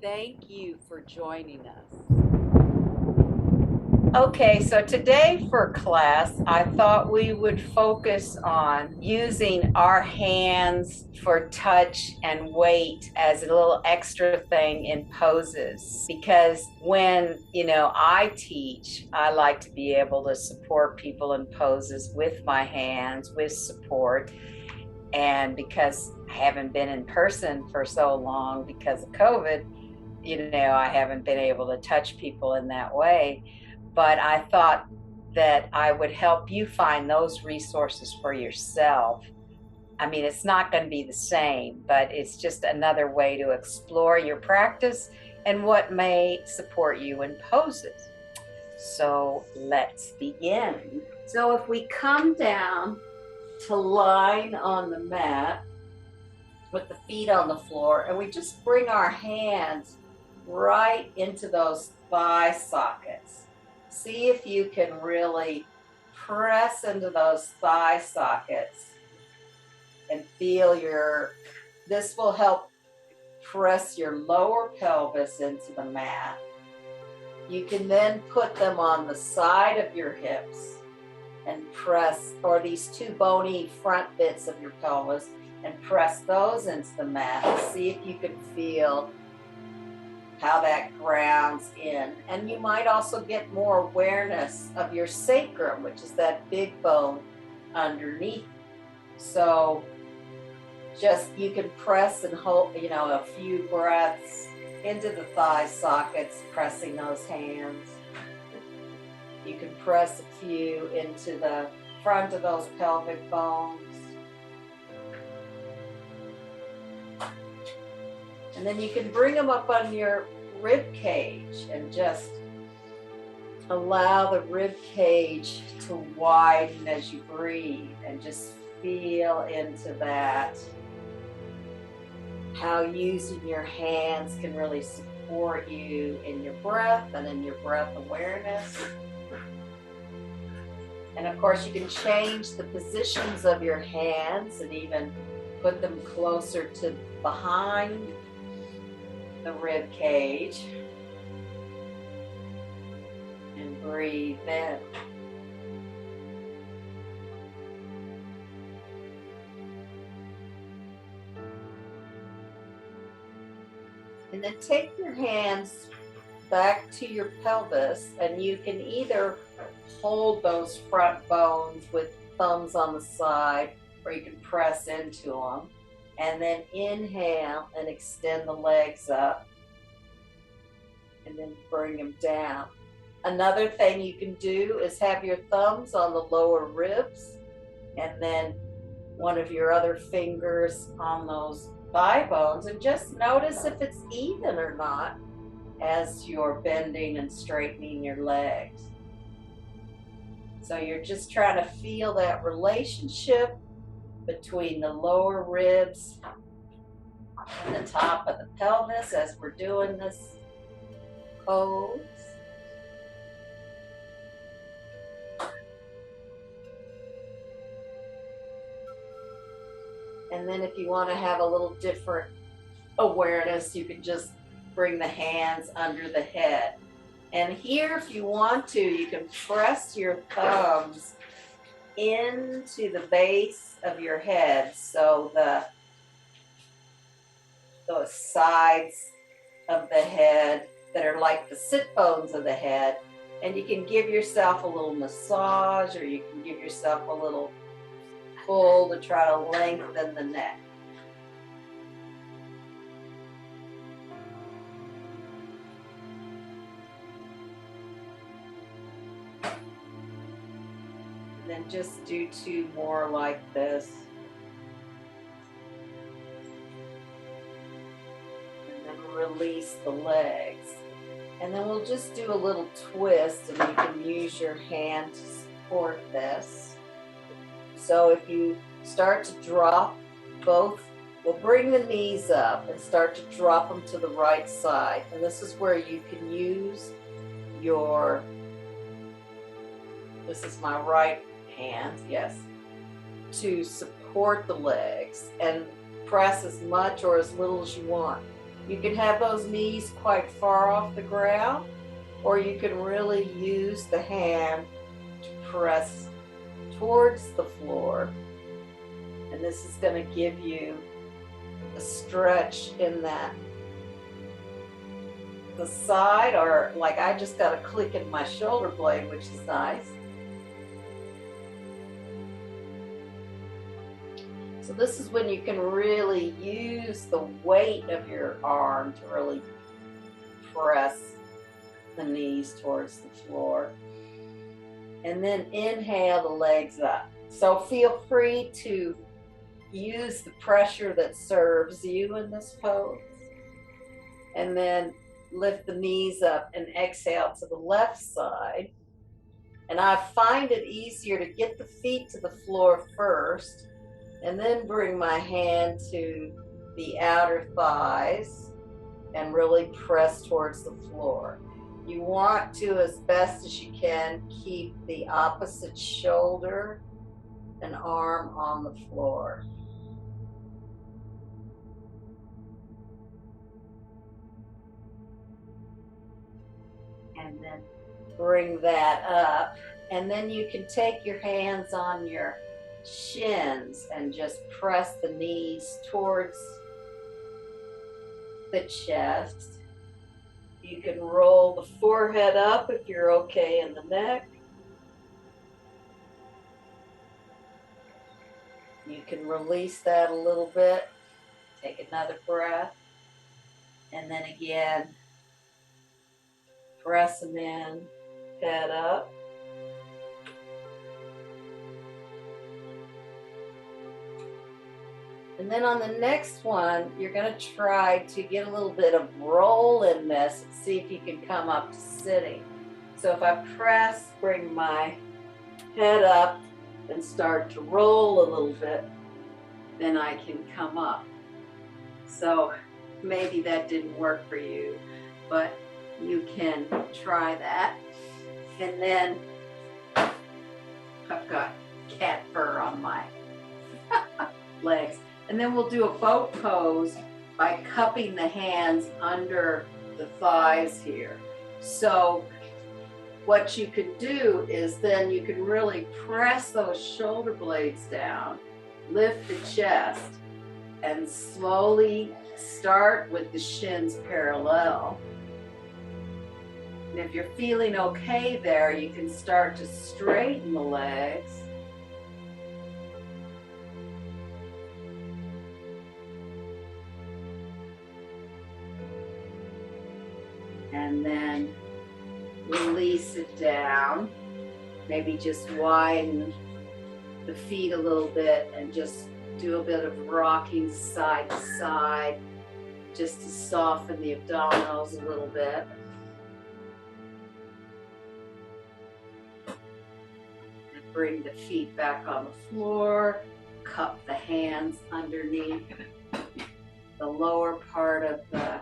Thank you for joining us. Okay, so today for class, I thought we would focus on using our hands for touch and weight as a little extra thing in poses. Because when I teach, I like to be able to support people in poses with my hands, with support. And because I haven't been in person for so long because of COVID, I haven't been able to touch people in that way. But I thought that I would help you find those resources for yourself. I mean, it's not going to be the same, but it's just another way to explore your practice and what may support you in poses. So let's begin. So if we come down to line on the mat with the feet on the floor, and we just bring our hands right into those thigh sockets. See if you can really press into those thigh sockets and feel this will help press your lower pelvis into the mat. You can then put them on the side of your hips and press, or these two bony front bits of your pelvis, and press those into the mat. See if you can feel how that grounds in. And you might also get more awareness of your sacrum, which is that big bone underneath. So you can press and hold, a few breaths into the thigh sockets, pressing those hands. You can press a few into the front of those pelvic bones. And then you can bring them up on your rib cage and just allow the rib cage to widen as you breathe, and just feel into that. How using your hands can really support you in your breath and in your breath awareness. And of course, you can change the positions of your hands and even put them closer to behind the rib cage. And breathe in. And then take your hands back to your pelvis, and you can either hold those front bones with thumbs on the side, or you can press into them. And then inhale and extend the legs up, and then bring them down. Another thing you can do is have your thumbs on the lower ribs, and then one of your other fingers on those thigh bones, and just notice if it's even or not as you're bending and straightening your legs. So you're just trying to feel that relationship between the lower ribs and the top of the pelvis as we're doing this pose. And then if you want to have a little different awareness, you can just bring the hands under the head. And here, if you want to, you can press your thumbs into the base of your head, so those sides of the head that are like the sit bones of the head. And you can give yourself a little massage, or you can give yourself a little pull to try to lengthen the neck. And then just do two more like this. And then release the legs. And then we'll just do a little twist, and you can use your hand to support this. So if you start to drop both, we'll bring the knees up and start to drop them to the right side. And this is where you can use this is my right hand, yes, to support the legs, and press as much or as little as you want. You can have those knees quite far off the ground, or you can really use the hand to press towards the floor. And this is going to give you a stretch in that the side, or like I just got a click in my shoulder blade, which is nice. So this is when you can really use the weight of your arm to really press the knees towards the floor. And then inhale the legs up. So feel free to use the pressure that serves you in this pose. And then lift the knees up and exhale to the left side. And I find it easier to get the feet to the floor first, and then bring my hand to the outer thighs and really press towards the floor. You want to, as best as you can, keep the opposite shoulder and arm on the floor. And then bring that up. And then you can take your hands on your shins and just press the knees towards the chest. You can roll the forehead up if you're okay in the neck. You can release that a little bit. Take another breath. And then again, press them in, head up. And then on the next one, you're going to try to get a little bit of roll in this and see if you can come up to sitting. So if I press, bring my head up and start to roll a little bit, then I can come up. So maybe that didn't work for you, but you can try that. And then I've got cat fur on my legs. And then we'll do a boat pose by cupping the hands under the thighs here. So what you could do is then you can really press those shoulder blades down, lift the chest, and slowly start with the shins parallel. And if you're feeling okay there, you can start to straighten the legs. And then release it down. Maybe just widen the feet a little bit and just do a bit of rocking side to side just to soften the abdominals a little bit. And bring the feet back on the floor. Cup the hands underneath the lower part of the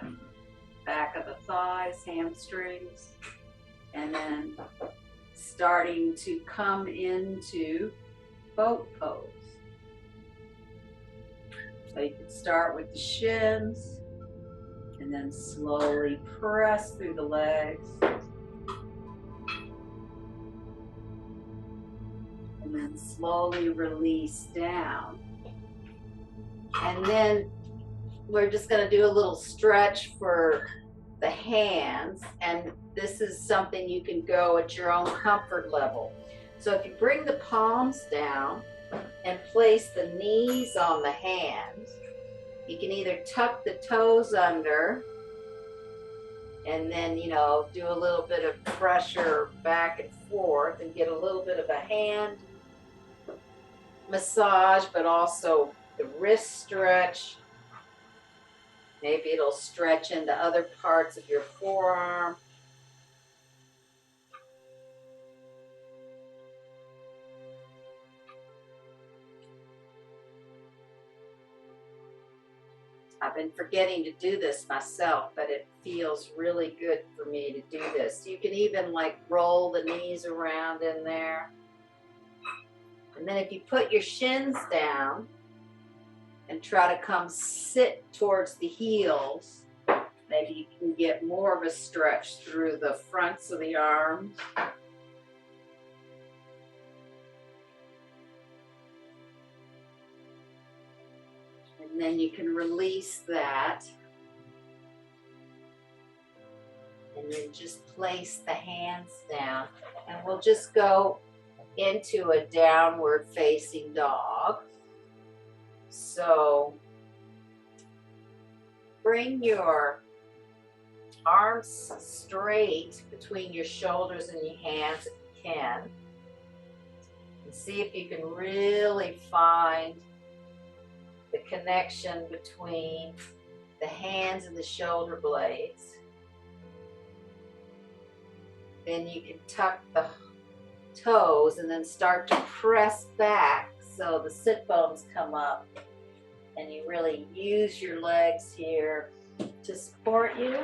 back of the thighs, hamstrings, and then starting to come into boat pose. So you can start with the shins and then slowly press through the legs. And then slowly release down. And then we're just going to do a little stretch for the hands, and this is something you can go at your own comfort level. So if you bring the palms down and place the knees on the hands, you can either tuck the toes under and then, do a little bit of pressure back and forth and get a little bit of a hand massage, but also the wrist stretch. Maybe it'll stretch into other parts of your forearm. I've been forgetting to do this myself, but it feels really good for me to do this. You can even roll the knees around in there. And then if you put your shins down and try to come sit towards the heels, Maybe you can get more of a stretch through the fronts of the arms. And then you can release that. And then just place the hands down. And we'll just go into a downward facing dog. So bring your arms straight between your shoulders and your hands if you can. And see if you can really find the connection between the hands and the shoulder blades. Then you can tuck the toes and then start to press back so the sit bones come up, and you really use your legs here to support you.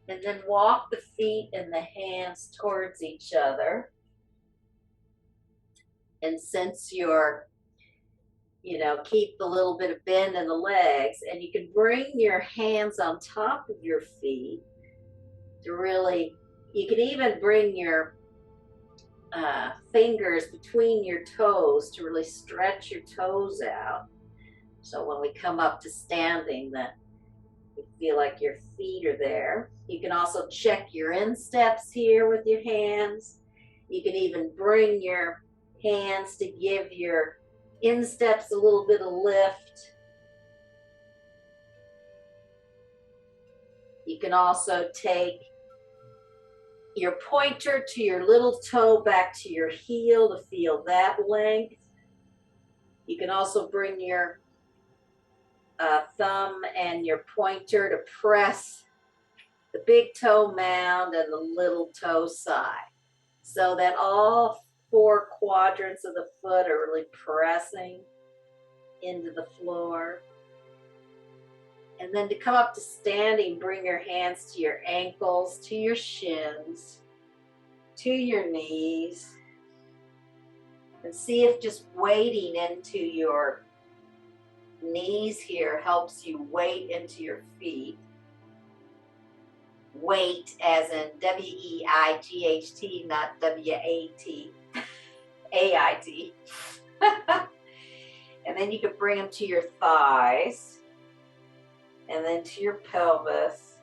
And then walk the feet and the hands towards each other. And since you're, keep a little bit of bend in the legs, and you can bring your hands on top of your feet to really, you can even bring your fingers between your toes to really stretch your toes out. So when we come up to standing, that you feel like your feet are there. You can also check your insteps here with your hands. You can even bring your hands to give your insteps a little bit of lift. You can also take your pointer to your little toe back to your heel to feel that length. You can also bring your thumb and your pointer to press the big toe mound and the little toe side, so that all 4 quadrants of the foot are really pressing into the floor. And then to come up to standing, bring your hands to your ankles, to your shins, to your knees, and see if just weighting into your knees here helps you weight into your feet. Weight as in W-E-I-G-H-T, not W-A-T, A-I-T. And then you could bring them to your thighs, and then to your pelvis,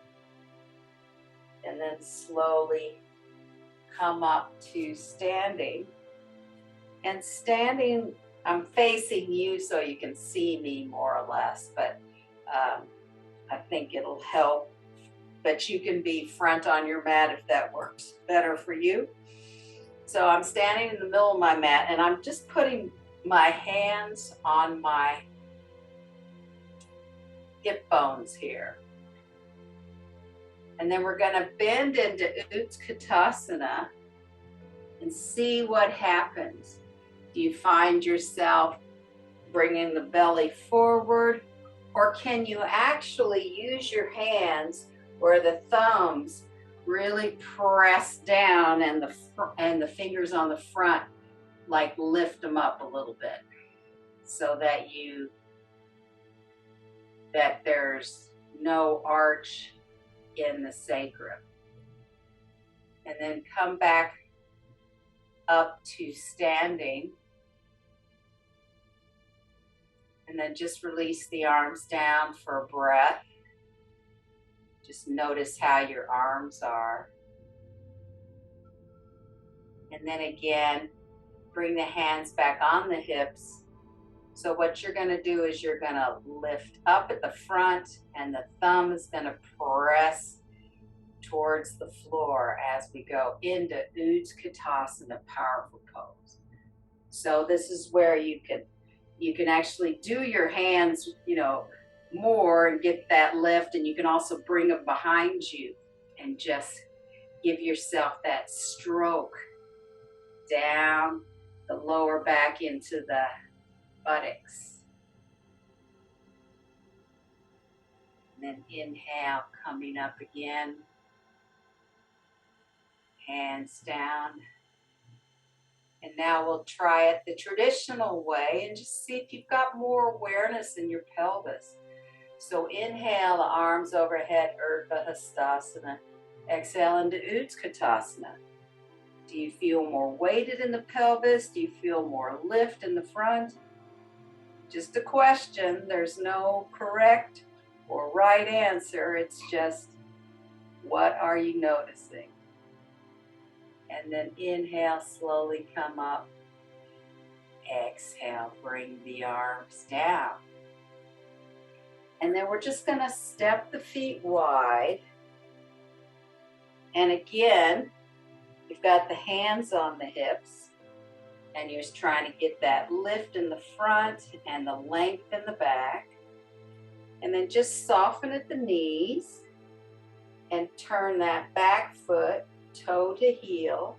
and then slowly come up to standing. And standing, I'm facing you so you can see me more or less, but I think it'll help. But you can be front on your mat if that works better for you. So I'm standing in the middle of my mat, and I'm just putting my hands on my hip bones here. And then we're going to bend into Utkatasana and see what happens. Do you find yourself bringing the belly forward, or can you actually use your hands where the thumbs really press down and the fingers on the front like lift them up a little bit, so that there's no arch in the sacrum. And then come back up to standing. And then just release the arms down for a breath. Just notice how your arms are. And then again, bring the hands back on the hips. So what you're going to do is you're going to lift up at the front, and the thumb is going to press towards the floor as we go into Utkatasana, powerful pose. So this is where you can actually do your hands, more and get that lift, and you can also bring them behind you and just give yourself that stroke down the lower back into the buttocks. And then inhale, coming up again. Hands down. And now we'll try it the traditional way and just see if you've got more awareness in your pelvis. So inhale, arms overhead, Urdhva Hastasana. Exhale into Utkatasana. Do you feel more weighted in the pelvis? Do you feel more lift in the front? Just a question. There's no correct or right answer. It's just, what are you noticing? And then inhale, slowly come up. Exhale, bring the arms down. And then we're just going to step the feet wide. And again, you've got the hands on the hips. And you're just trying to get that lift in the front and the length in the back. And then just soften at the knees. And turn that back foot toe to heel.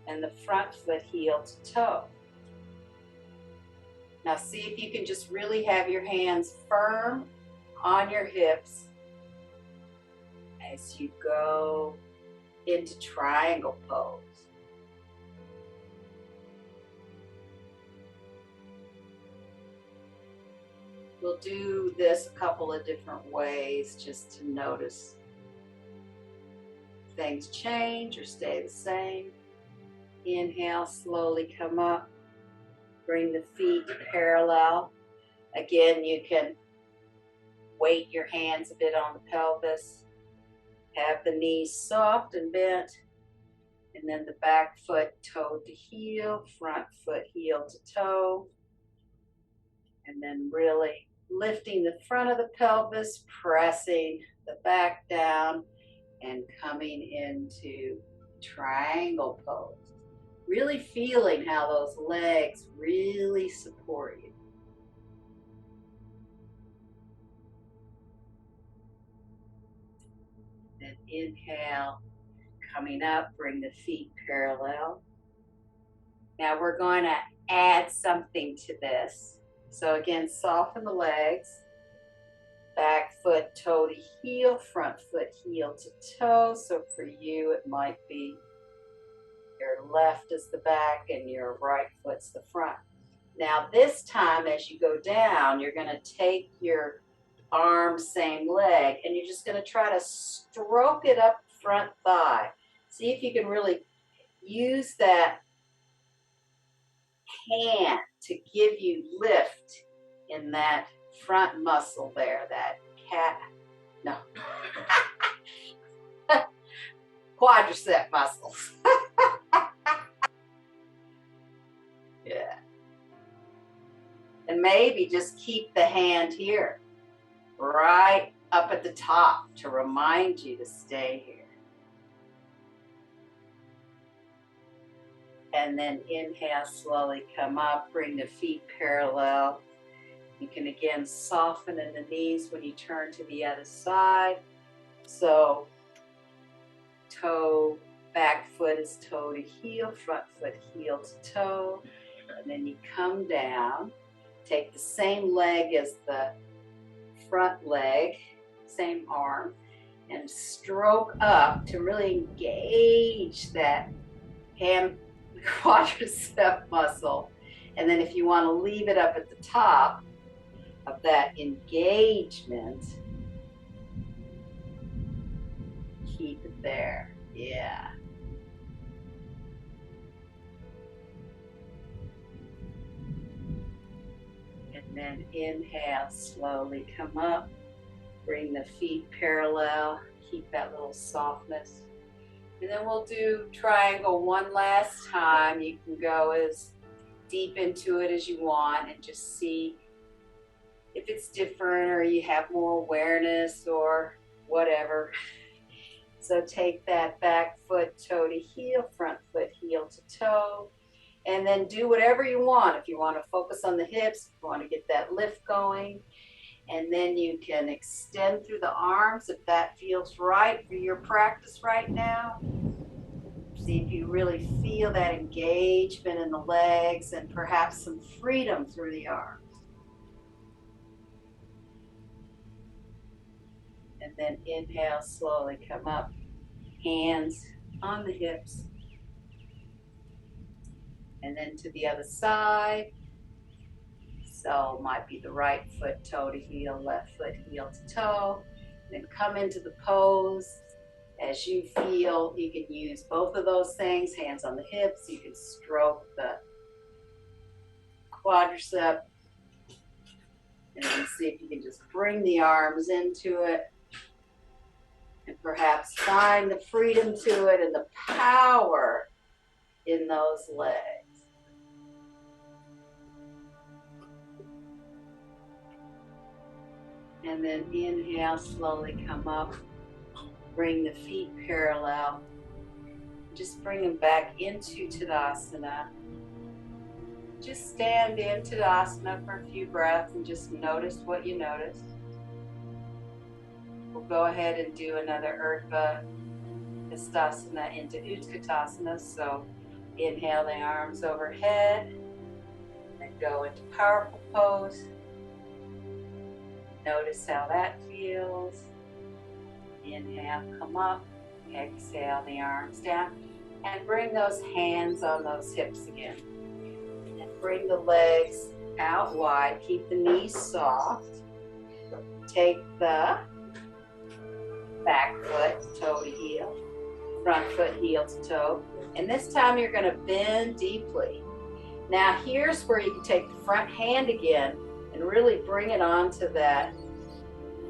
And the front foot heel to toe. Now see if you can just really have your hands firm on your hips as you go into triangle pose. We'll do this a couple of different ways just to notice if things change or stay the same. Inhale, slowly come up. Bring the feet parallel. Again, you can weight your hands a bit on the pelvis. Have the knees soft and bent. And then the back foot toe to heel, front foot heel to toe. And then really lifting the front of the pelvis, pressing the back down, and coming into triangle pose. Really feeling how those legs really support you. Then inhale, coming up, bring the feet parallel. Now we're going to add something to this. So again, soften the legs. Back foot toe to heel, front foot heel to toe. So for you, it might be your left is the back and your right foot's the front. Now this time as you go down, you're going to take your arm, same leg, and you're just going to try to stroke it up front thigh. See if you can really use that hand to give you lift in that front muscle there, that quadricep muscles. Yeah. And maybe just keep the hand here, right up at the top to remind you to stay here. And then inhale, slowly come up, bring the feet parallel. You can again soften in the knees when you turn to the other side. So toe, back foot is toe to heel, front foot heel to toe. And then you come down, take the same leg as the front leg, same arm, and stroke up to really engage that ham quadricep muscle. And then if you want to leave it up at the top of that engagement, keep it there. Yeah. And then inhale, slowly come up, bring the feet parallel, keep that little softness. And then we'll do triangle one last time. You can go as deep into it as you want and just see if it's different or you have more awareness or whatever. So take that back foot toe to heel, front foot heel to toe, and then do whatever you want. If you want to focus on the hips, if you want to get that lift going, and then you can extend through the arms if that feels right for your practice right now. See if you really feel that engagement in the legs and perhaps some freedom through the arms. And then inhale, slowly come up, Hands on the hips. And then to the other side. So might be the right foot toe to heel, left foot heel to toe. Then come into the pose as you feel. You can use both of those things, hands on the hips. You can stroke the quadricep. And then see if you can just bring the arms into it. And perhaps find the freedom to it and the power in those legs. And then inhale, slowly come up. Bring the feet parallel. Just bring them back into Tadasana. Just stand in Tadasana for a few breaths and just notice what you notice. We'll go ahead and do another Urdhva Hastasana into Utkatasana. So inhale the arms overhead and go into powerful pose. Notice how that feels. Inhale, come up. Exhale the arms down. And bring those hands on those hips again. And bring the legs out wide. Keep the knees soft. Take the back foot, toe to heel. Front foot, heel to toe. And this time you're going to bend deeply. Now here's where you can take the front hand again and really bring it onto that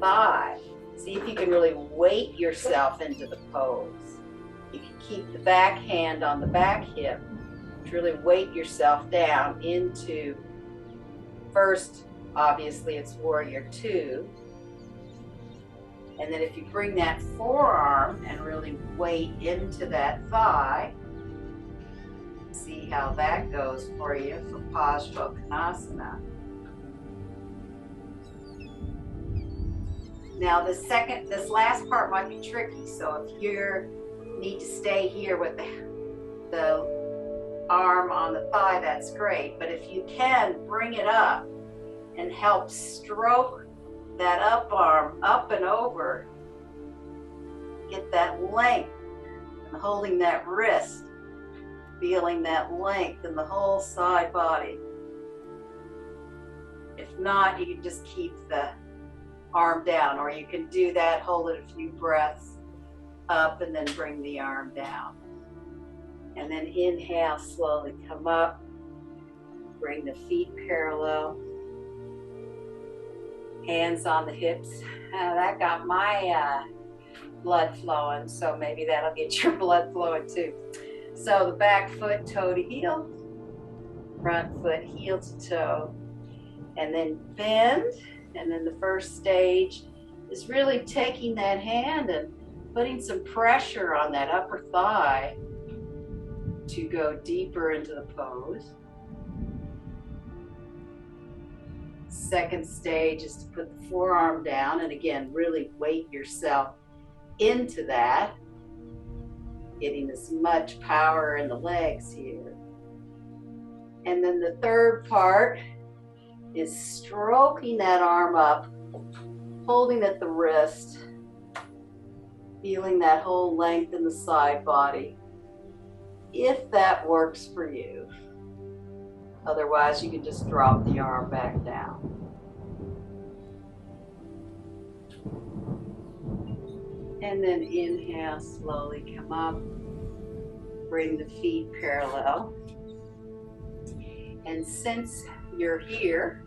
thigh. See if you can really weight yourself into the pose. You can keep the back hand on the back hip to really weight yourself down into, first, obviously it's warrior two. And then if you bring that forearm and really weight into that thigh, see how that goes for you for Parsvottanasana. Now this last part might be tricky, so if you need to stay here with the arm on the thigh, that's great. But if you can, bring it up and help stroke that up arm up and over. Get that length and holding that wrist, feeling that length in the whole side body. If not, you can just keep the arm down, or you can do that, hold it a few breaths up and then bring the arm down. And then inhale, slowly come up, bring the feet parallel, hands on the hips. That got my blood flowing, so maybe that'll get your blood flowing too. So the back foot, toe to heel, front foot, heel to toe, and then bend. And then the first stage is really taking that hand and putting some pressure on that upper thigh to go deeper into the pose. Second stage is to put the forearm down and again, really weight yourself into that, getting as much power in the legs here. And then the third part is stroking that arm up, holding at the wrist, feeling that whole length in the side body, if that works for you. Otherwise, you can just drop the arm back down. And then inhale, slowly come up, bring the feet parallel. And since you're here,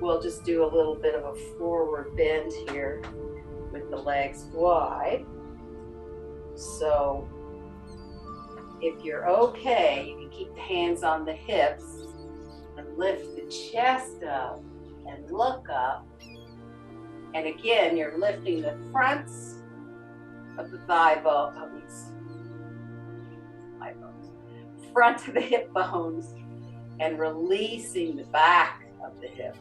we'll just do a little bit of a forward bend here with the legs wide. So if you're okay, you can keep the hands on the hips and lift the chest up and look up. And again, you're lifting the fronts of the thigh bone, of these thigh bones, front of the hip bones, and releasing the back of the hips.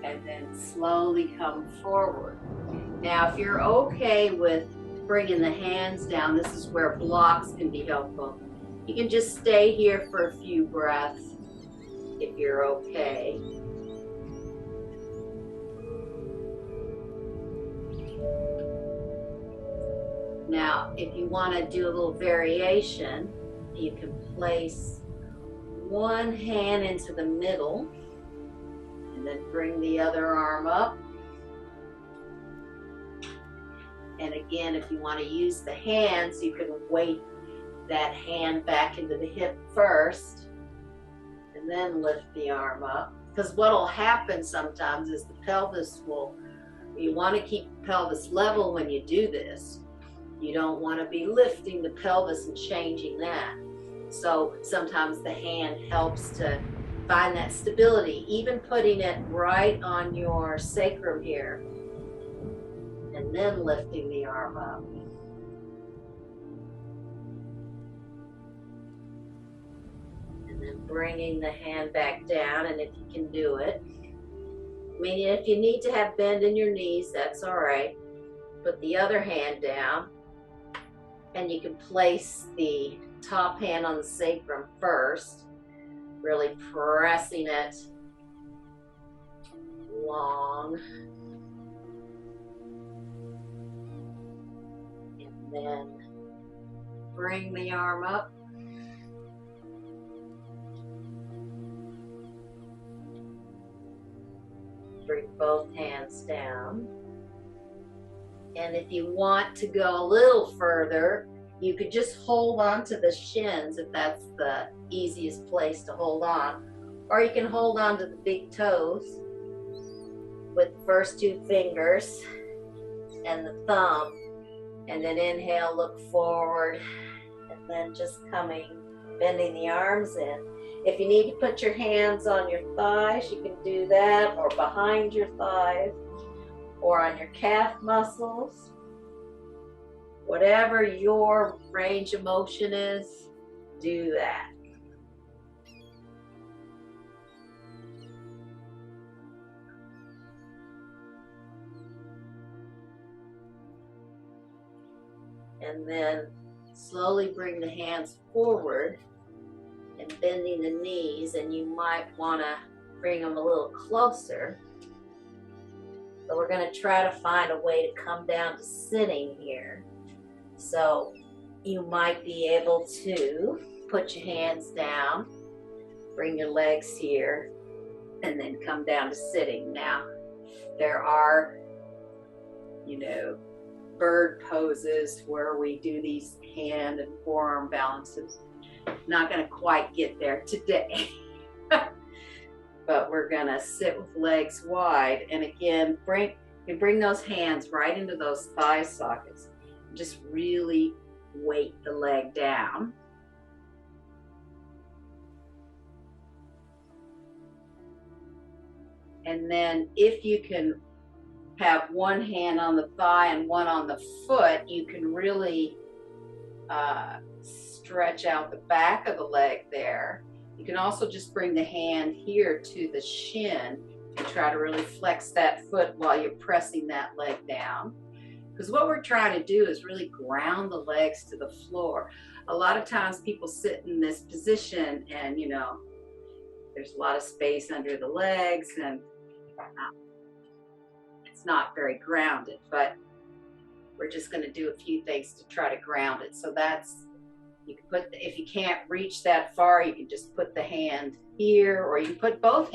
And then slowly come forward. Now, if you're okay with bringing the hands down, this is where blocks can be helpful. You can just stay here for a few breaths if you're okay. Now, if you want to do a little variation, you can place one hand into the middle and then bring the other arm up. And again, if you want to use the hands, you can weight that hand back into the hip first and then lift the arm up. Because what will happen sometimes is the pelvis will, you want to keep the pelvis level when you do this. You don't want to be lifting the pelvis and changing that. So sometimes the hand helps to find that stability, even putting it right on your sacrum here, and then lifting the arm up. And then bringing the hand back down, and if you can do it. I mean, if you need to have bend in your knees, that's all right. Put the other hand down, and you can place the top hand on the sacrum first, really pressing it long. And then bring the arm up. Bring both hands down. And if you want to go a little further, you could just hold on to the shins if that's the easiest place to hold on. Or you can hold on to the big toes with the first two fingers and the thumb. And then inhale, look forward, and then just bending the arms in. If you need to put your hands on your thighs, you can do that, or behind your thighs, or on your calf muscles. Whatever your range of motion is, do that. And then slowly bring the hands forward and bending the knees, and you might want to bring them a little closer. But we're going to try to find a way to come down to sitting here. So you might be able to put your hands down, bring your legs here, and then come down to sitting. Now, there are, bird poses where we do these hand and forearm balances. Not going to quite get there today. But we're going to sit with legs wide, and again, bring those hands right into those thigh sockets. Just really weight the leg down. And then if you can have one hand on the thigh and one on the foot, you can really stretch out the back of the leg there. You can also just bring the hand here to the shin and try to really flex that foot while you're pressing that leg down. Because what we're trying to do is really ground the legs to the floor. A lot of times people sit in this position and, there's a lot of space under the legs and it's not very grounded, but we're just going to do a few things to try to ground it. So you can if you can't reach that far, you can just put the hand here, or you can put both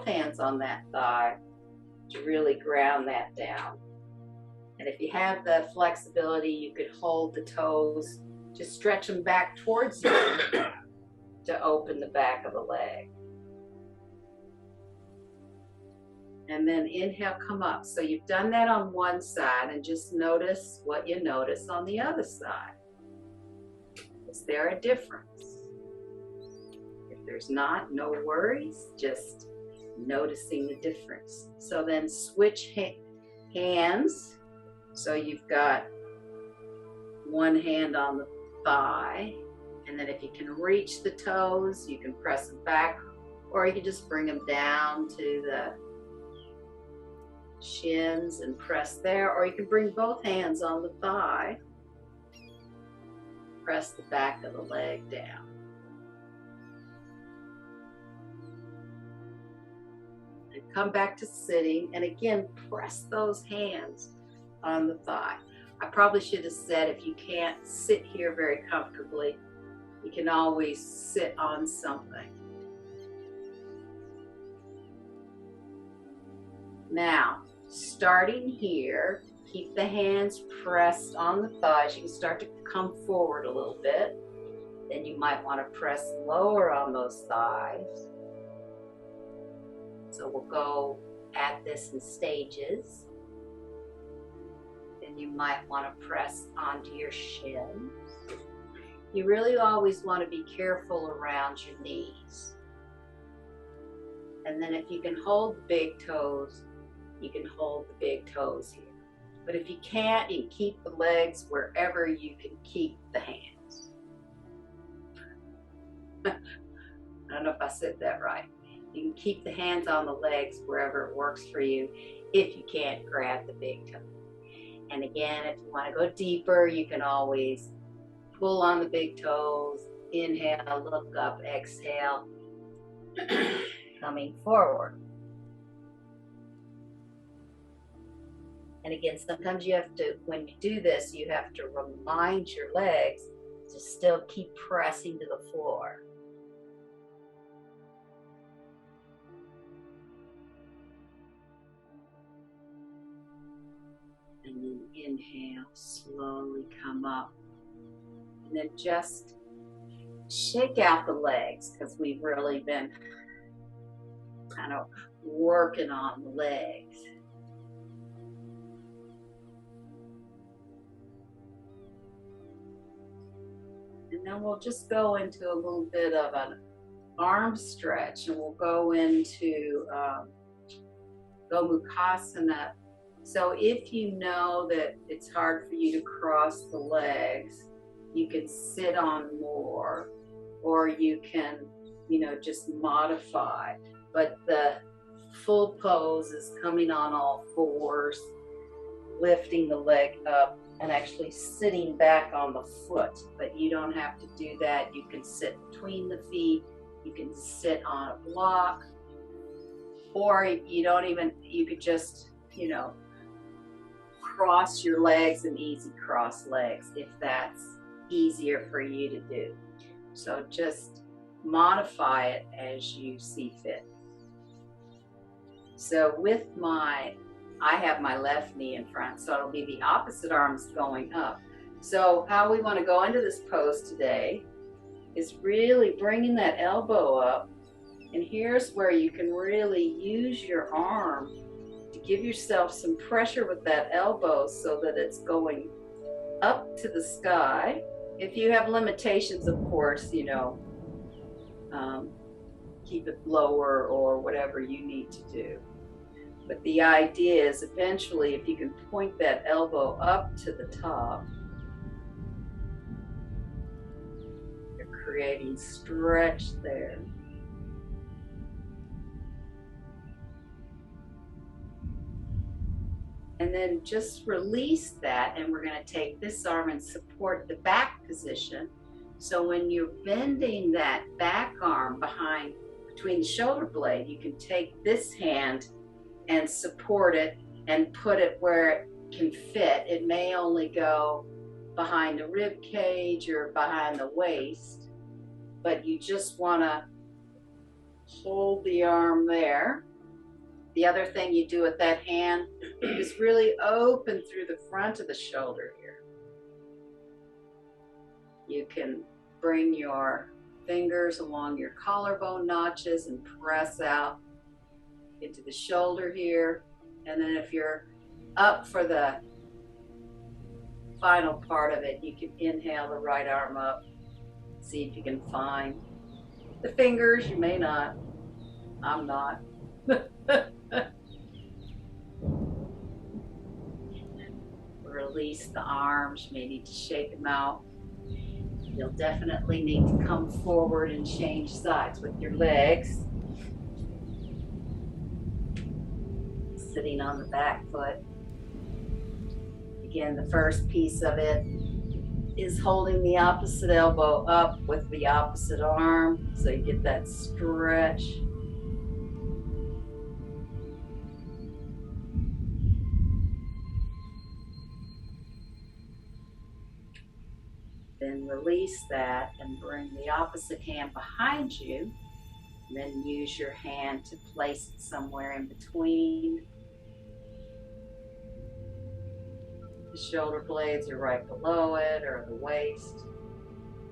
hands on that thigh to really ground that down. And if you have the flexibility, you could hold the toes, just stretch them back towards you to open the back of the leg. And then inhale, come up. So you've done that on one side, and just notice what you notice on the other side. Is there a difference? If there's not, no worries, just noticing the difference. So then switch hands. So you've got one hand on the thigh, and then if you can reach the toes, you can press them back, or you can just bring them down to the shins and press there, or you can bring both hands on the thigh, press the back of the leg down. And come back to sitting, and again, press those hands on the thigh. I probably should have said if you can't sit here very comfortably, you can always sit on something. Now, starting here, keep the hands pressed on the thighs. You can start to come forward a little bit. Then you might want to press lower on those thighs. So we'll go at this in stages. Then you might want to press onto your shins. You really always want to be careful around your knees. And then if you can hold the big toes, you can hold the big toes here. But if you can't, you can keep the legs wherever you can keep the hands. I don't know if I said that right. You can keep the hands on the legs wherever it works for you if you can't grab the big toe. And again, if you want to go deeper, you can always pull on the big toes, inhale, look up, exhale, coming forward. And again, sometimes you have to, when you do this, you have to remind your legs to still keep pressing to the floor. And then inhale, slowly come up. And then just shake out the legs, because we've really been kind of working on the legs. And then we'll just go into a little bit of an arm stretch, and we'll go into Gomukhasana. So if you know that it's hard for you to cross the legs, you can sit on more, or you can, just modify. But the full pose is coming on all fours, lifting the leg up, and actually sitting back on the foot. But you don't have to do that. You can sit between the feet. You can sit on a block. Or you could just, cross your legs and easy cross legs if that's easier for you to do. So just modify it as you see fit. So I have my left knee in front, so it'll be the opposite arms going up. So how we want to go into this pose today is really bringing that elbow up. And here's where you can really use your arm to give yourself some pressure with that elbow so that it's going up to the sky. If you have limitations, of course, keep it lower or whatever you need to do. But the idea is eventually if you can point that elbow up to the top, you're creating stretch there. And then just release that, and we're going to take this arm and support the back position. So when you're bending that back arm between the shoulder blade, you can take this hand and support it and put it where it can fit. It may only go behind the rib cage or behind the waist, but you just want to hold the arm there. The other thing you do with that hand is really open through the front of the shoulder here. You can bring your fingers along your collarbone notches and press out into the shoulder here. And then if you're up for the final part of it, you can inhale the right arm up. See if you can find the fingers. You may not. I'm not. Release the arms. You may need to shake them out. You'll definitely need to come forward and change sides with your legs. Sitting on the back foot. Again, the first piece of it is holding the opposite elbow up with the opposite arm, so you get that stretch. Then release that and bring the opposite hand behind you. And then use your hand to place it somewhere in between. The shoulder blades are right below it, or the waist.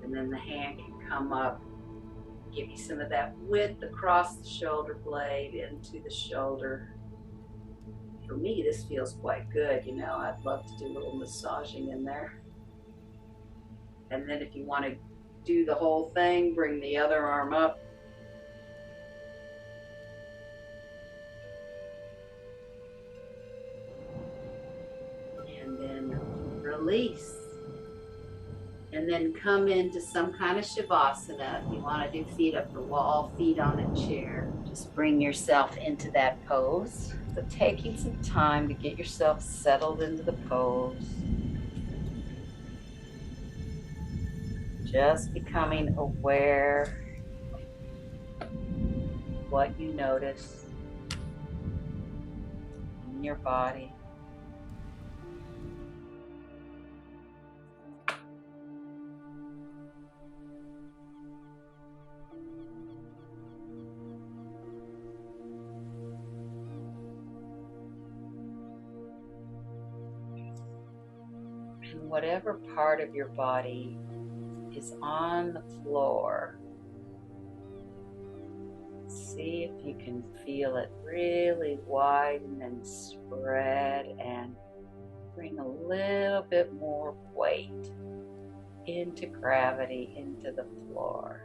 And then the hand can come up, give you some of that width across the shoulder blade into the shoulder. For me, this feels quite good. You know, I'd love to do a little massaging in there. And then if you want to do the whole thing, bring the other arm up. And then release. And then come into some kind of Shavasana. If you want to do feet up the wall, feet on a chair, just bring yourself into that pose. So taking some time to get yourself settled into the pose. Just becoming aware of what you notice in your body. And whatever part of your body is on the floor, see if you can feel it really widen and spread and bring a little bit more weight into gravity, into the floor.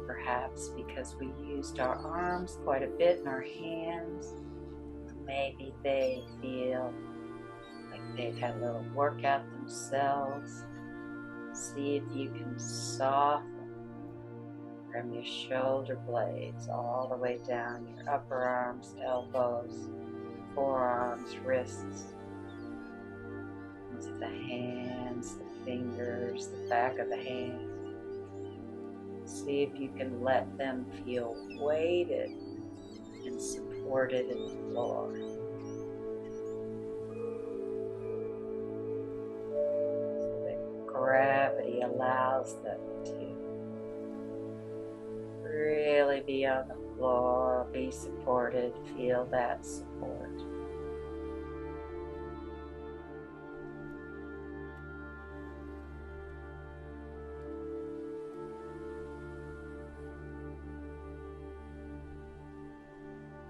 Perhaps because we used our arms quite a bit and our hands, maybe they feel like they've had a little workout themselves. See if you can soften from your shoulder blades all the way down your upper arms, elbows, forearms, wrists, into the hands, the fingers, the back of the hand. See if you can let them feel weighted and supported in the floor. So that gravity allows them to really be on the floor, be supported, feel that support.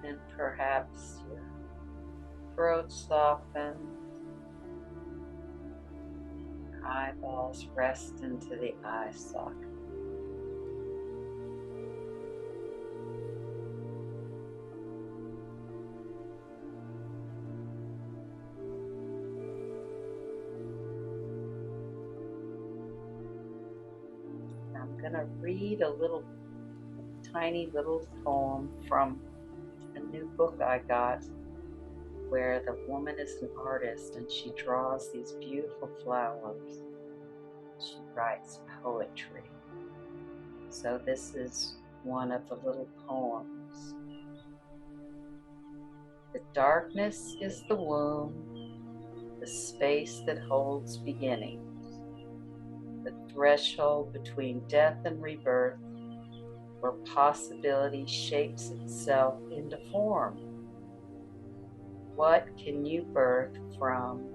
And perhaps your throat softens, your eyeballs rest into the eye socket. I'm going to read a tiny little poem from a new book I got, where the woman is an artist and she draws these beautiful flowers. She writes poetry. So this is one of the little poems. The darkness is the womb, the space that holds beginnings, the threshold between death and rebirth, where possibility shapes itself into form. What can you birth from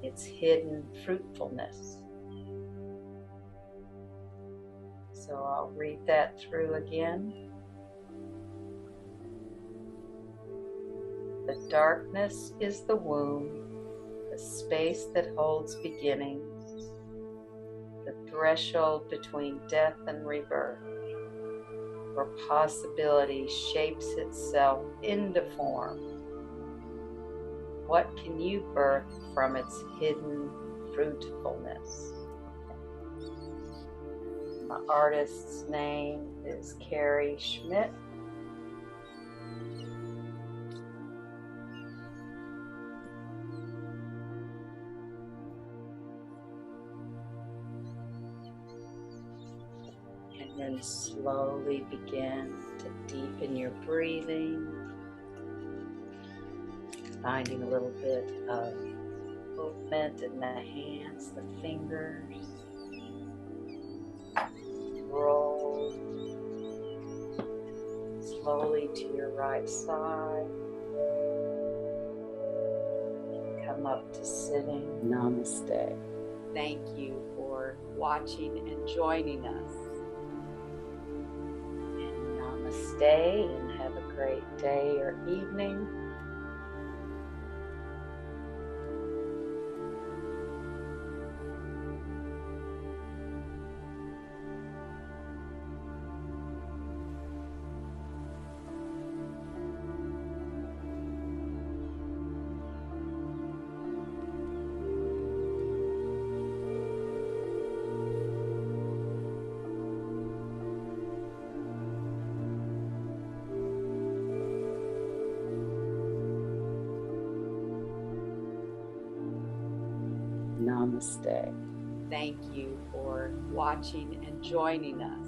its hidden fruitfulness? So I'll read that through again. The darkness is the womb, the space that holds beginnings, the threshold between death and rebirth, where possibility shapes itself into form. What can you birth from its hidden fruitfulness? My artist's name is Carrie Schmidt. And then slowly begin to deepen your breathing, finding a little bit of movement in the hands, the fingers. Roll slowly to your right side. Come up to sitting. Namaste. Thank you for watching and joining us. And namaste, and have a great day or evening. Namaste. Thank you for watching and joining us.